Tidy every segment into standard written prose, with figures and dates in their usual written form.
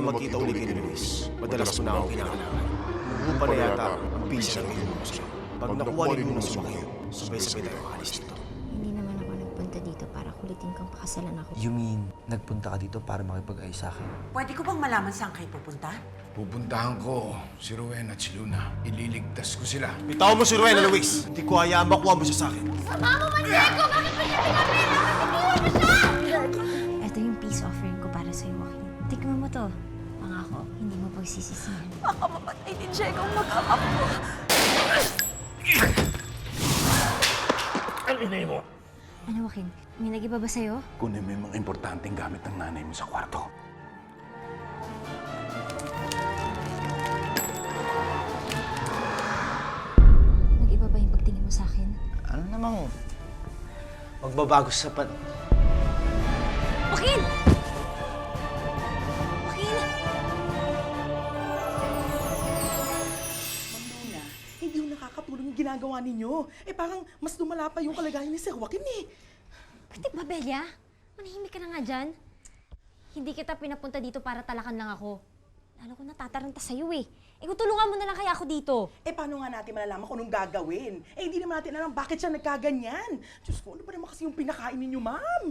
magkita uli kay Luis, madalas mo na akong kinakailangan. Umupa na yata ang bisa ng ilong ko sa'yo. Pag nakuha rin mo na sumakyo, sabay-sabay tayo aalis dito. Hindi naman ako nagpunta dito para kulitin kang pakasalan ako. You mean, nagpunta ka dito para makipag-ayos sa akin? Pwede ko bang malaman saan kayo pupunta? Pupuntahan ko si Rowena at si Luna. Ililigtas ko sila. Bitaw mo si Rowena, Luis! Hindi ko hayaan makuha mo siya sa akin. Sama mo man, Diego! Bakit ba niya tinapin? Bakit mo siya? Ito yung peace offering ko para sa'yo, Joaquin. Tikman mo to. Pangako, hindi mo pagsisisihan. Baka mapatay ni Diego ang mag-apo. Ano inay mo? Ano, Joaquin? May nag-iba ba sa'yo? Kunin mo yung mga importanteng gamit ng nanay mo sa kwarto. Nag-iba ba yung pagtingin mo sa akin? Ano namang magbabago sa pan... Joaquin! Joaquin! Luna, hindi yung nakakatulong yung ginagawa ninyo. Eh parang mas lumala pa yung kalagayan ni Sir Joaquin eh. Pwede ba, Belia? Manahimik ka na nga dyan. Hindi kita pinapunta dito para talakan lang ako. Lalo ko natataranta sa'yo eh. Eh kung tulungan mo na lang kaya ako dito. Eh paano nga natin malalaman kung anong gagawin? Eh hindi naman natin alam bakit siya nagkaganyan. Diyos ko, ano ba naman kasi yung pinakain ninyo, ma'am?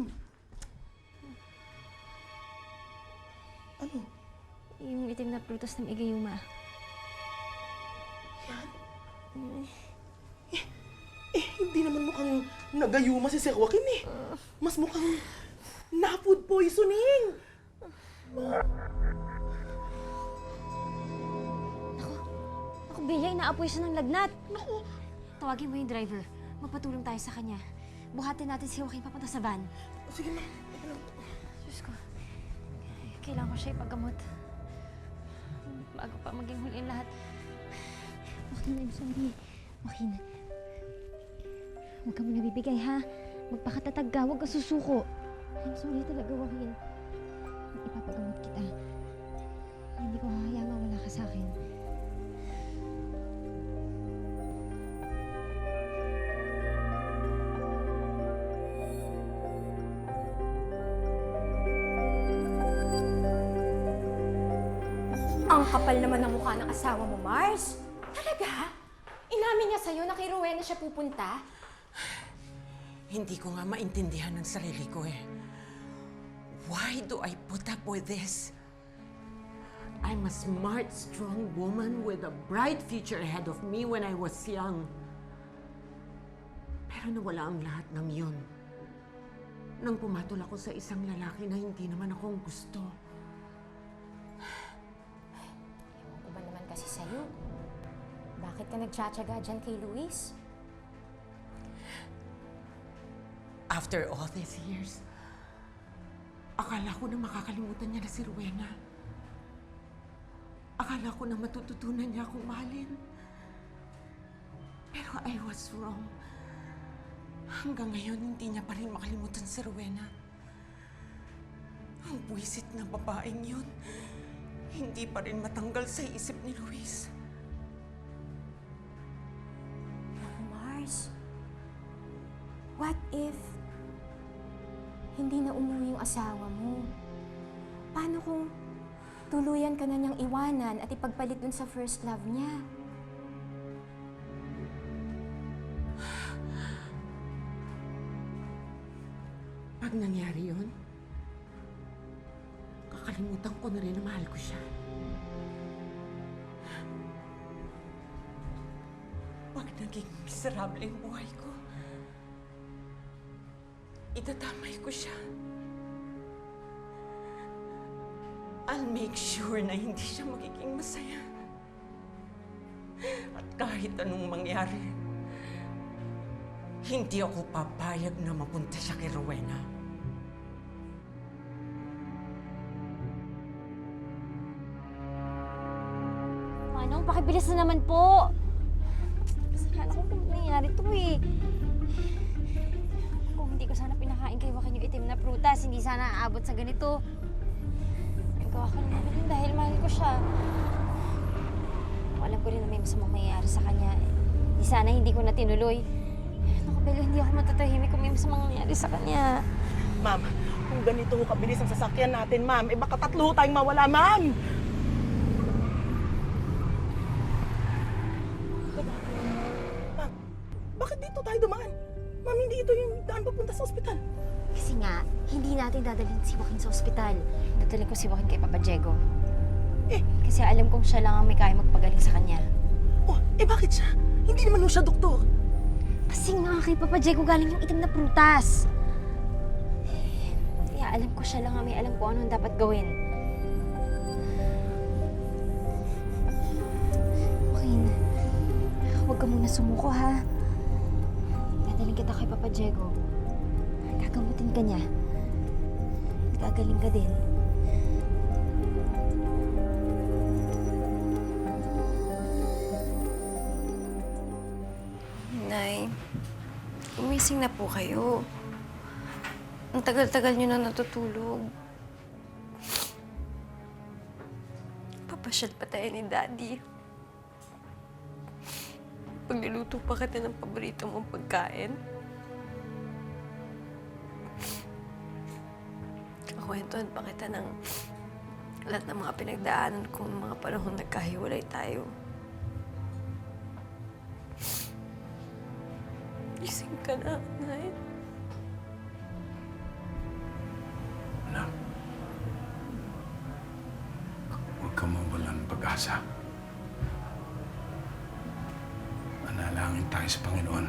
Ano? Yung itim na prutas ng igayuma. Yan? Hindi naman mukhang nagayuma si Sir Joaquin eh. Mas mukhang na-food poisoning. Ako, Belia, inaapoy siya ng lagnat. Naku! Tawagin mo yung driver. Magpatulong tayo sa kanya. Buhatin natin si Joaquin papunta sa van. Sige, ma'am. Diyos ko. Kailangan ko siya ipagamot. Bago pa maging huli ang lahat. Joaquin, I'm sorry. Joaquin. Huwag ka mo nabibigay, ha? Magpakatatag ka, huwag ka susuko. I'm sorry talaga, Joaquin. Ipapagamot kita. Hindi ko hahayaan mawala ka sa akin. Ang kapal naman ng mukha ng asawa mo, Mars. Talaga? Inamin niya sa'yo na kay Rowena siya pupunta? Hindi ko nga maintindihan ng sarili ko eh. Why do I put up with this? I'm a smart, strong woman with a bright future ahead of me when I was young. Pero nawala ang lahat ng yun. Nang pumatol ako sa isang lalaki na hindi naman akong gusto. Ewan ko ba naman kasi sa'yo? Bakit ka nagtsatsaga dyan kay Luis? After all these years, akala ko na makakalimutan niya na si Rowena. Akala ko na matututunan niya akong mahalin. Pero I was wrong. Hanggang ngayon, hindi niya pa rin makalimutan si Rowena. Ang buwisit na babaeng yun, hindi pa rin matanggal sa isip ni Luis. Naku, Mars. What if hindi na umuwi yung asawa mo? Paano kung tuluyan ka na niyang iwanan at ipagpalit dun sa first love niya? Pag nangyari yun, kakalimutan ko na rin na mahal ko siya. Pag naging miserable ang buhay ko, itatamay ko siya. I'll make sure na hindi siya magiging masaya. At kahit anong mangyari, hindi ako papayag na mapunta siya kay Rowena. Manong, pakibilis na naman po. Kasalanan ko kung nangyari to eh. Kung hindi ko sana pinakain kay Joaquin yung itim na prutas, hindi sana aabot sa ganito. Nagawa ko naman yun dahil mahal ko siya. Alam ko rin na may masamang mangyayari sa kanya. Di sana hindi ko na tinuloy. Naku, Belo, hindi ako matatahimik kung may masamang nangyayari sa kanya. Ma'am, Kung ganito ho kabilis ang sasakyan natin, ma'am, baka 3 ho tayong mawala, ma'am! Ma'am, bakit dito tayo dumaan? Ma'am, hindi ito yung daan papunta sa ospital. Kasi nga, hindi natin dadalhin si Joaquin sa ospital. Dadalhin ko si Joaquin kay Papa Diego. Eh, Kasi alam kong siya lang ang may kaya magpagaling sa kanya. bakit siya? Hindi naman ho siya doktor. Kasi nga kay Papa Diego galing yung itim na prutas. Kaya alam ko siya lang ang may alam kung anong dapat gawin. Joaquin, huwag ka muna sumuko ha. Dadalhin kita kay Papa Diego. Gagamutin ka niya. Gagaling ka din. Nay, gumising na po kayo. Ang tagal-tagal niyo na natutulog. Papasyal pa tayo ni Daddy. Pagluluto pa kita ng paborito mong pagkain. Kakwentuhan pa kita ng lahat ng mga pinagdaanan kong mga panahon nagkahiwalay tayo. Gising ka na, Nay. Anak, huwag ka mawalan ng pag-asa. Manalangin tayo sa Panginoon.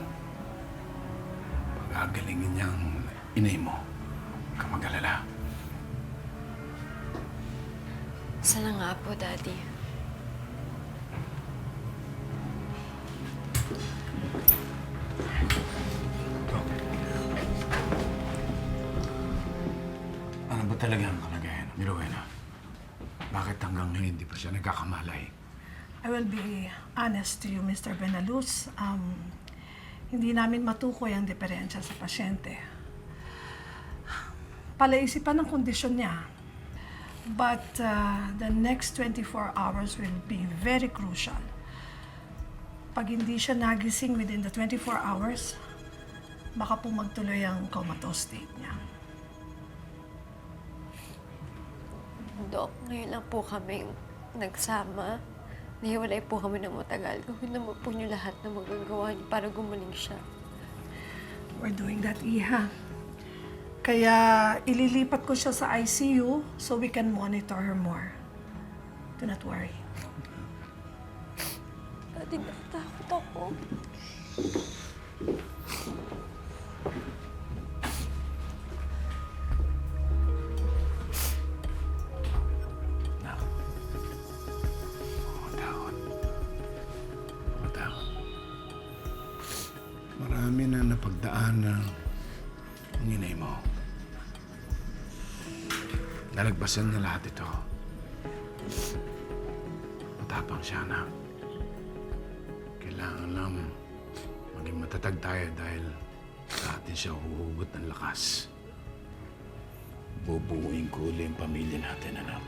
Pag-agalingin niya ang inay mo. Huwag ka mag-alala. Sana nga po, Daddy. Ano ba talaga ang kalagayan ni Rowena? Bakit hanggang ngayon hindi pa siya nagkakamalay? I will be honest to you, Mr. Benaluz. Hindi namin matukoy ang diferensya sa pasyente. Palaisipan ng kondisyon niya. But the next 24 hours will be very crucial. Pag hindi siya nagising within the 24 hours, baka po magtuloy ang comatose state niya. Dok, ngayon lang po kami nagsama. Nahiwalay po kami ng matagal. Gawin naman po niyo lahat na magagawa niyo para gumaling siya. We're doing that, Iha. Kaya ililipat ko siya sa ICU so we can monitor her more. Do not worry. Daddy, natatakot ako. Anak, matakot. Matakot. Marami na napagdaan ng inay mo. Nalagpasan niya lahat ito. Matapang siya, anak. Kailangan lang maging matatag tayo dahil sa atin siya huhugot ng lakas. Bubuuin ko uli ang pamilya natin, anak.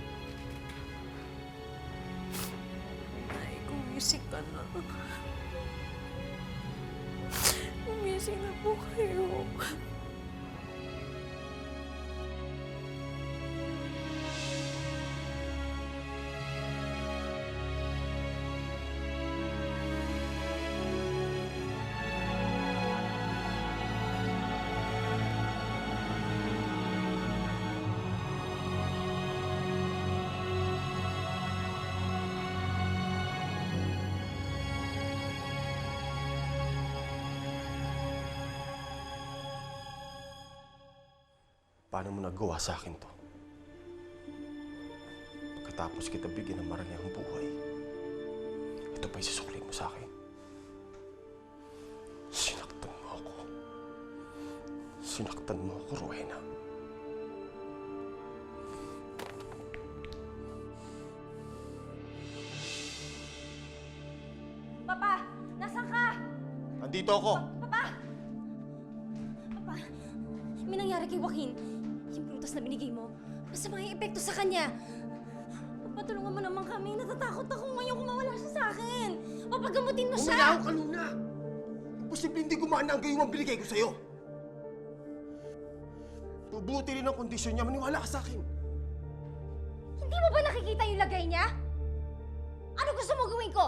Nay, gumising ka na. Gumising na po kayo. Paano mo nagawa sa akin to? Pagkatapos kita bigyan ng marangihang buhay, ito pa isusukli mo sa akin. Sinaktan mo ako. Sinaktan mo ako, Rowena. Papa! Nasaan ka? Nandito ako! Papa! Papa, may nangyari kay Joaquin. Yung prutas na binigay mo, masama yung epekto sa kanya. Papa, tulungan mo naman kami. Natatakot ako ngayon kung mawala siya sa akin. Papagamutin mo siya! Umilaw ka luna! Posible hindi gumana ang gayong ang binigay ko sa'yo. Mabuti rin ang kondisyon niya. Maniwala ka sa akin. Hindi mo ba nakikita yung lagay niya? Ano gusto mo gawin ko?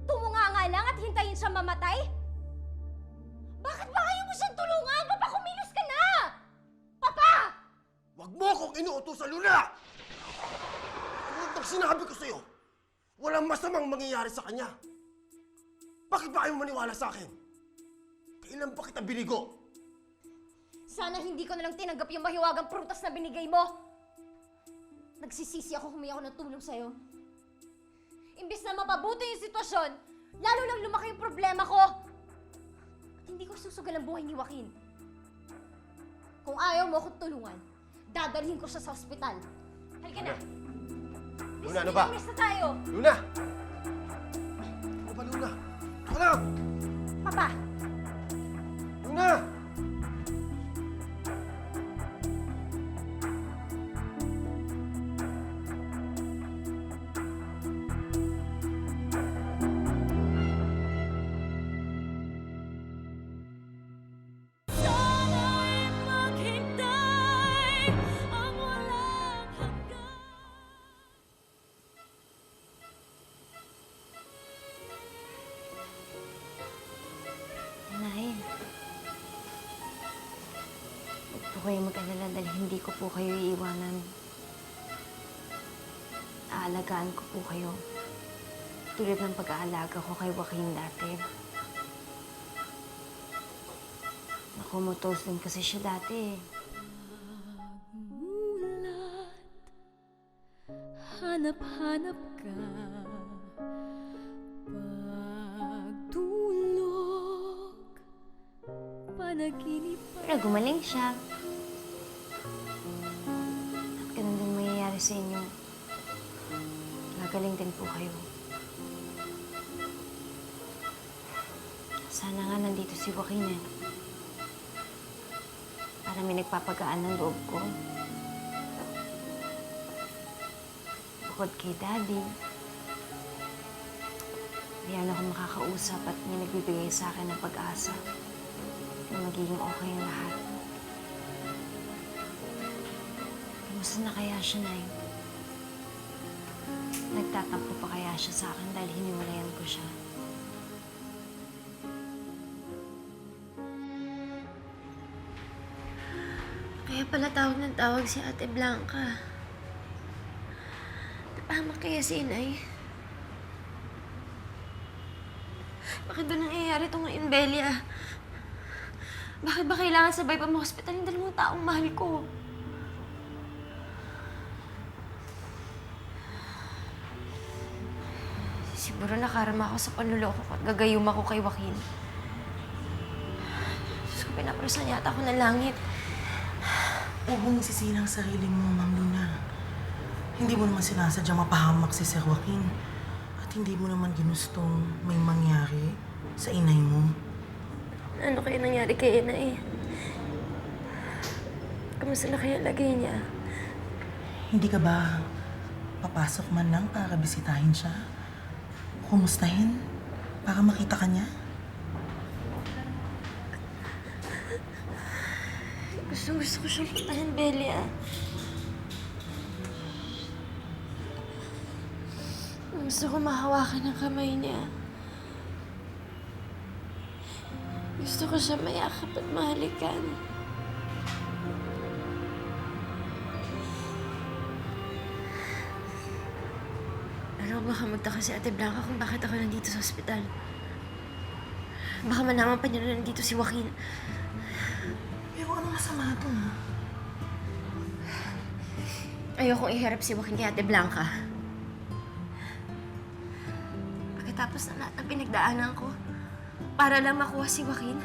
Tumunga lang at hintayin siya mamatay? Bakit ba ayaw mo siyang tulungan? Papa, kumilos ka na! Papa! Huwag mo akong inuutosan, Luna! Tulad ng sinabi ko sa'yo, walang masamang mangyayari sa kanya. Bakit ba ayaw mo maniwala sa akin? Kailan pa kita binigo? Sana hindi ko nalang tinanggap yung mahiwagang prutas na binigay mo. Nagsisisi ako humingi ako ng tulong sa'yo. Imbis na mapabuti yung sitwasyon, lalo lang lumaki yung problema ko. At hindi ko susugal ang buhay ni Joaquin. Kung ayaw mo akong tulungan, dadalhin ko siya sa ospital. Halika na. Luna, ano ba? Miss na tayo. Luna! Ano ba, Luna? Ito lang! Papa! Luna! Nay, huwag po kayo mag-alala dahil hindi ko po kayo iiwanan. Aalagaan ko po kayo. Tulad ng pag-aalaga ko kay Joaquin dati. Nakumotos din kasi siya dati. Hanap-hanap ka. Pagtulog. Panaginip. Pero gumaling siya. At ganun din mangyayari sa inyo. Gagaling din po kayo. Sana nga nandito si Joaquin eh. Para may nagpapagaan ng loob ko. Bukod kay Daddy, diyan ako makakausap at may nagbibigay sa akin ng pag-asa na magiging okay ang lahat. Kamusta na kaya siya, Nay? Nagtatampo pa kaya siya sa akin dahil hiniwalayan ko siya? Kaya pala tawag ng tawag si Ate Blanca. Napahamak kaya si Inay. Bakit ba nangyayari itong ngayon, Belia? Bakit ba kailangan sabay pa ma-hospital yung dalawang taong mahal ko? Siguro nakarama ako sa panluloko ko at gagayuma ko kay Joaquin. Diyos ko, pinaprasan yata ako ng langit. Huwag mong sisihin ang sarili mo, Ma'am Luna. Hindi mo naman sinasadyang mapahamak si Sir Joaquin. At hindi mo naman ginustong may mangyari sa inay mo. Ano kaya nangyari kay Inay? Kamusta na kaya lagay niya? Hindi ka ba papasok man lang para bisitahin siya? Kumustahin? Para makita ka niya? Gusto ko siyang patayin, Belia. Gusto ko mahawakan ang kamay niya. Gusto ko siya mayakap at mahalikan. Ano, baka magtaka si Ate Blanca kung bakit ako nandito sa ospital. Baka malaman pa niya na nandito si Joaquin. Pero ano masama doon? Ayokong iharap si Joaquin kay Ate Blanca. Pagkatapos ng lahat ng pinagdaanan ko, para lang makuha si Joaquin,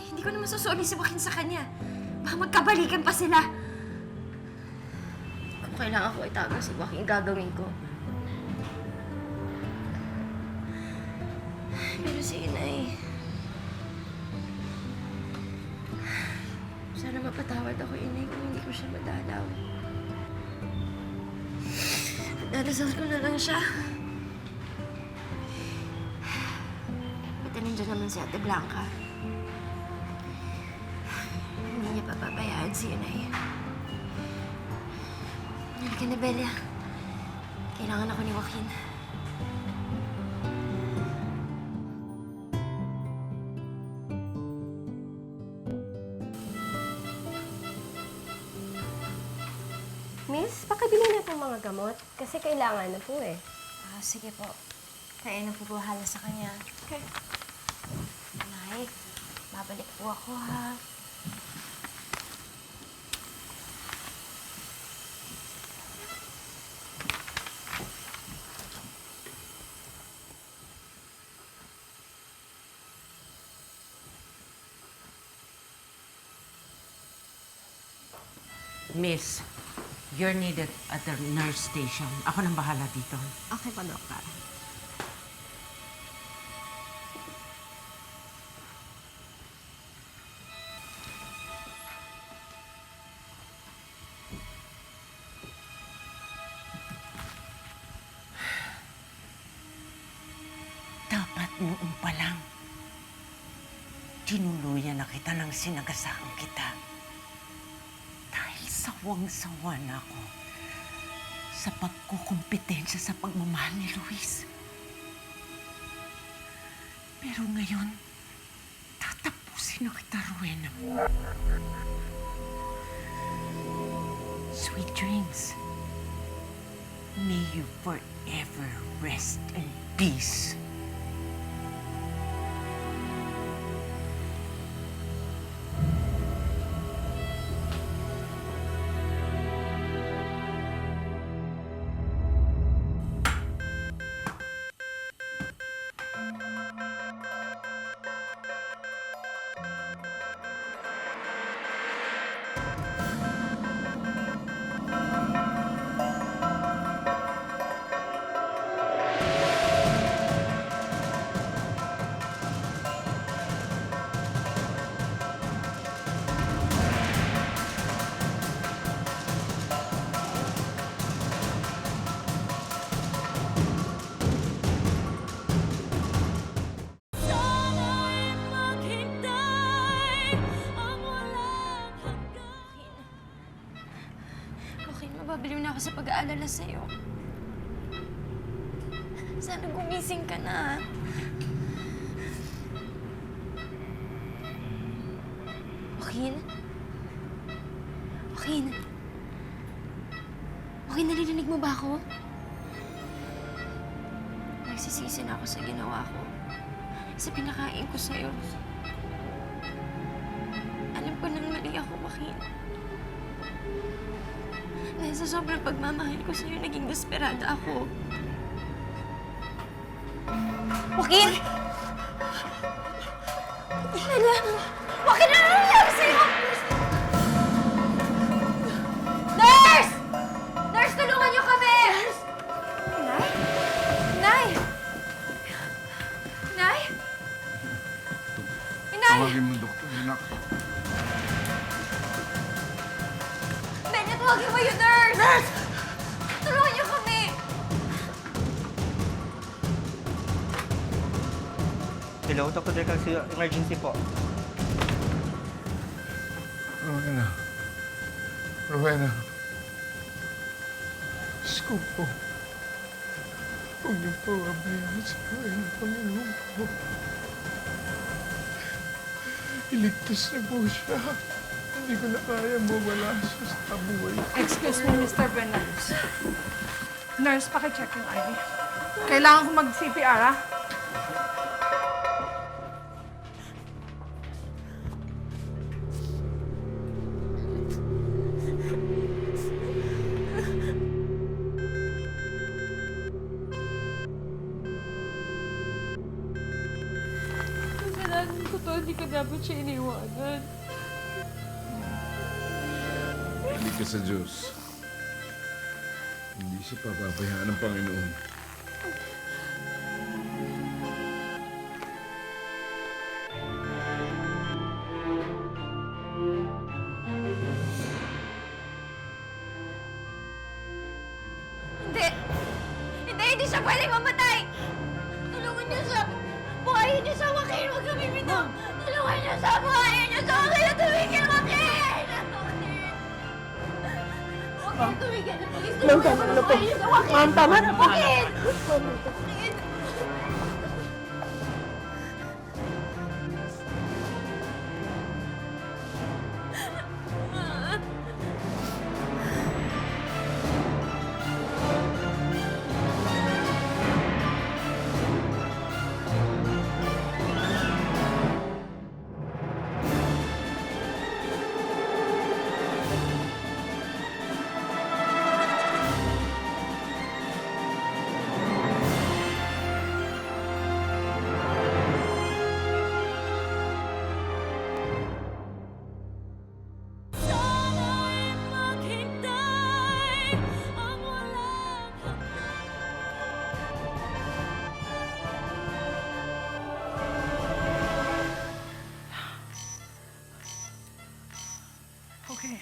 hindi ko naman susuli si Joaquin sa kanya. Baka magkabalikan pa sila. Kung kailangan ko itago si Joaquin, gagawin ko. Pero si Inay, sana mapatawad ako, Inay, kung hindi ko siya madalaw. Dadasal ko na lang siya. Pati nandiyan naman si Ate Blanca. Hindi niya papabayaan si Inay. Halika na, Bella. Kailangan ako ni Joaquin. Miss, pakibili na po mga gamot. Kasi kailangan na po eh. Sige po. Kaya na po bahala sa kanya. Okay. Nay, babalik po ako, ha? Miss, you're needed at the nurse station. Ako nang bahala dito. Okay po, Doktor. Dapat noon pa lang, tinuluyan na kita ng sinagasaan kita. Dahil sawang-sawa na ako sa pagkukumpetensya sa pagmamahal ni Luis. Pero ngayon, tatapusin na kita, Rowena. Sweet dreams. May you forever rest in peace. Joaquin, mababaliw na ako sa pag-aalala sa'yo. Sana gumising ka na. Joaquin? Joaquin? Joaquin, naririnig mo ba ako? Nagsisisi na ako sa ginawa ko. Sa pinakain ko sa'yo. Alam ko nang mali ako, Joaquin. Dahil sa sobrang pagmamahal ko sa'yo, naging desperada ako. Joaquin! Bella! Joaquin, ano nangyari sa'yo? Nurse! Nurse, tulungan niyo kami! Nay? Nay! Nay? Inay! Tawagin mo, doktor, anak. Bella, tawagin mo yung nurse! Nurse! Tulungan niyo kami! Hello, Dr. Delcasio, emergency po. Rowena. Rowena. Diyos ko po. Huwag niyo po abayaan si Rowena, Panginoon po. Iligtas na po siya. Hindi ko na kaya mawala siya sa buhay. Excuse me, Mr. Bernales. Nurse, pakicheck yung ID. Kailangan ko mag-CPR, ha? Kasalanan ko to, hindi ko dapat siya iniwanan. Hindi ka sa Diyos. Hindi siya papabayaan ng Panginoon. Hindi! Hindi siya pwedeng mamatay! Tulungan niyo siya! Buhayin niyo siya, Joaquin! Huwag kami bitaw! Tulungan niyo siya! Buhayin niyo siya! Huwag kayo tumigil, Joaquin! Ma'am, tama na po. Ma'am, tama na po. Okay.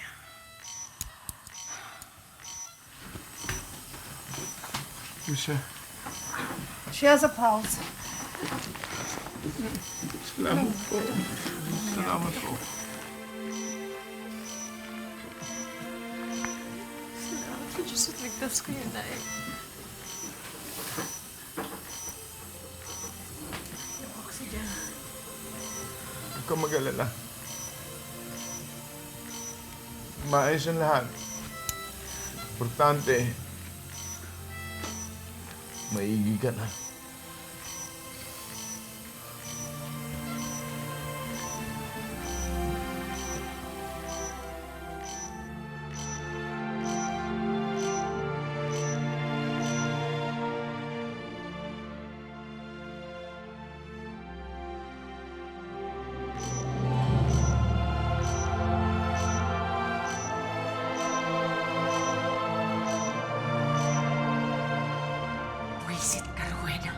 Lucia, She has a pulse. salamat po. Salamat po. Salamat po, Diyos, at ligtas ko yun, Nay. Huwag kang mag-alala. Maayos ang lahat. Importante, maigi ka na. Wisit ka, Rowena.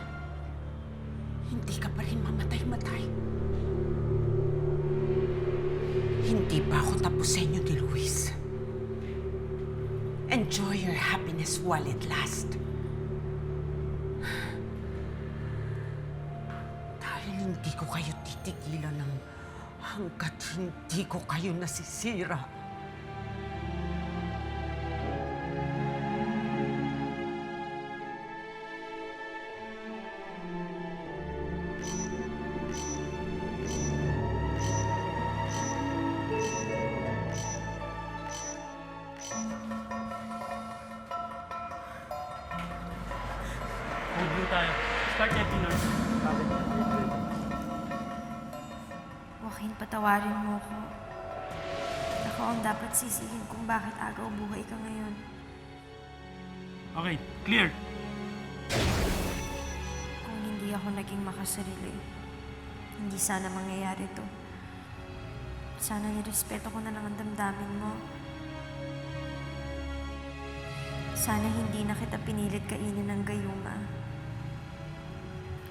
Hindi ka pa rin mamatay-matay. Hindi pa ako tapos sa inyo ni Luis. Enjoy your happiness while it lasts. Dahil hindi ko kayo titigilan ng hanggat hindi ko kayo nasisira. Joaquin, patawarin mo ko. Ako ang dapat sisihin kung bakit agaw buhay ka ngayon. Okay, clear. Kung hindi ako naging makasarili, hindi sana mangyayari to. Sana nirespeto ko na lang ang damdamin mo. Sana hindi na kita pinilit kainin ng gayuma.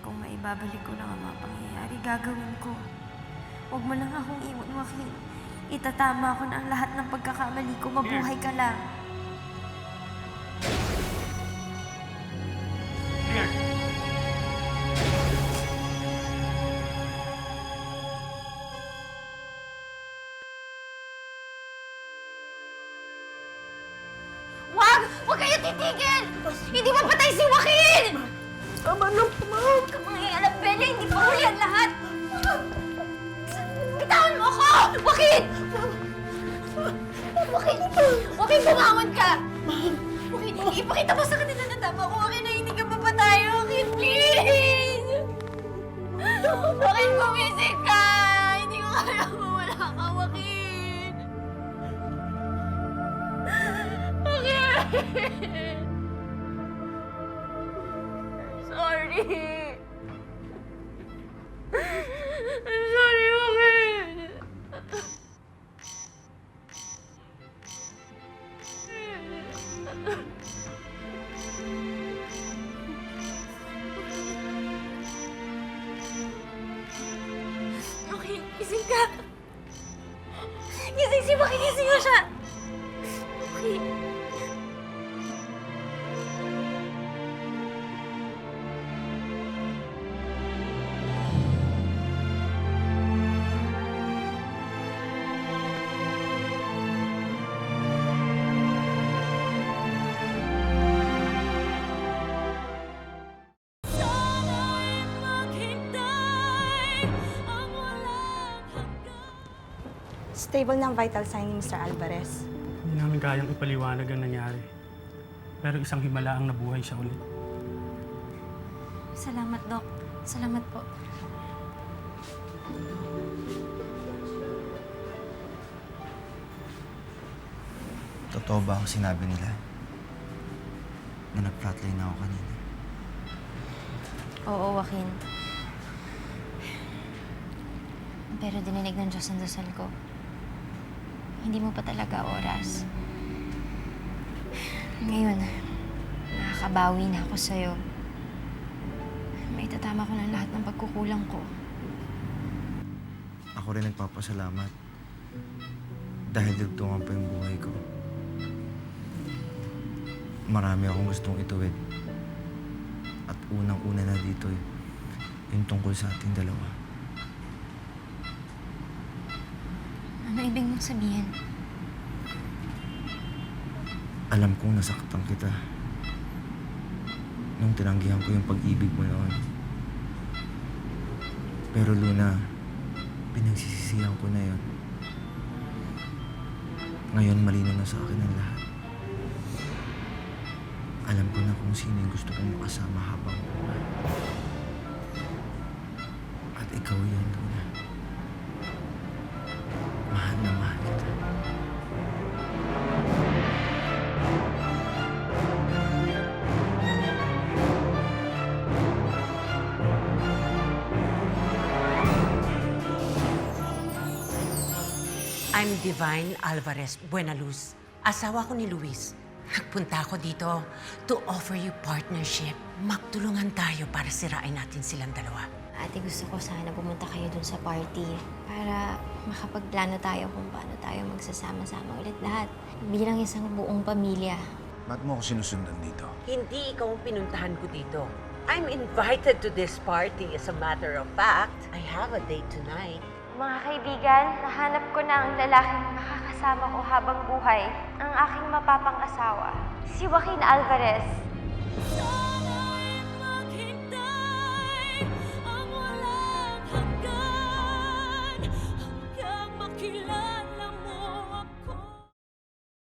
Kung maibabalik ko lang ang mga pangyayari, gagawin ko. Huwag mo lang akong iwan, Joaquin. Itatama ko na ang lahat ng pagkakamali ko. Mabuhay ka lang. Clear. Wag! Huwag kayo titigil! Hindi mapatay si Joaquin! Tama na po, ma'am. Huwag ka mangyayalap, Bella. Hindi pa huli ang lahat. Bitawan mo ako! Joaquin! Joaquin! Joaquin, bumangon ka! Joaquin, ipakita mo sa kanila na tama ko. Joaquin, na hindi ka mapatay. Joaquin, please! Joaquin, gumising ka! Hindi ko kaya mawala ka, Joaquin! Joaquin! Sorry! I'm sorry, Joaquin! Joaquin, gising ka! Gising si Joaquin! Gising na siya! Joaquin! Stable ng vital sign ni Mr. Alvarez. Hindi namin kayang ipaliwanag ang nangyari. Pero isang himala ang nabuhay siya ulit. Salamat, Doc. Salamat po. Totoo ba ang sinabi nila? Na nag-flatline na ako kanina. Oo, Joaquin. Pero dininig ng Diyos ang dasal ko. Hindi mo pa talaga oras. Ngayon, nakakabawi na ako sa'yo. May tatama ko ng lahat ng pagkukulang ko. Ako rin nagpapasalamat. Dahil dugtungan pa yung buhay ko. Marami akong gustong ituwid. At unang-una na dito yung tungkol sa ating dalawa. Ano ibig mong sabihin? Alam kong nasaktan kita. Nung tinanggihan ko yung pag-ibig mo noon. Pero Luna, pinagsisisihan ko na yun. Ngayon malinaw na sa akin ang lahat. Alam ko na kung sino yung gusto kong makasama habang buhay. At ikaw yun, Luna. Mahal na mahal kita. I'm Divine Alvarez Buenaluz. Asawa ko ni Luis. Nagpunta ako dito to offer you partnership. Magtulungan tayo para sirain natin silang dalawa. Ate, gusto ko sana pumunta kayo dun sa party para makapagplano tayo kung paano tayo magsasama-sama ulit lahat. Bilang isang buong pamilya. Ba't mo ako sinusundan dito? Hindi ikaw ang pinuntahan ko dito. I'm invited to this party. As a matter of fact, I have a date tonight. Mga kaibigan, nahanap ko na ang lalaking makakasama ko habang buhay, ang aking mapapang-asawa, si Joaquin Alvarez.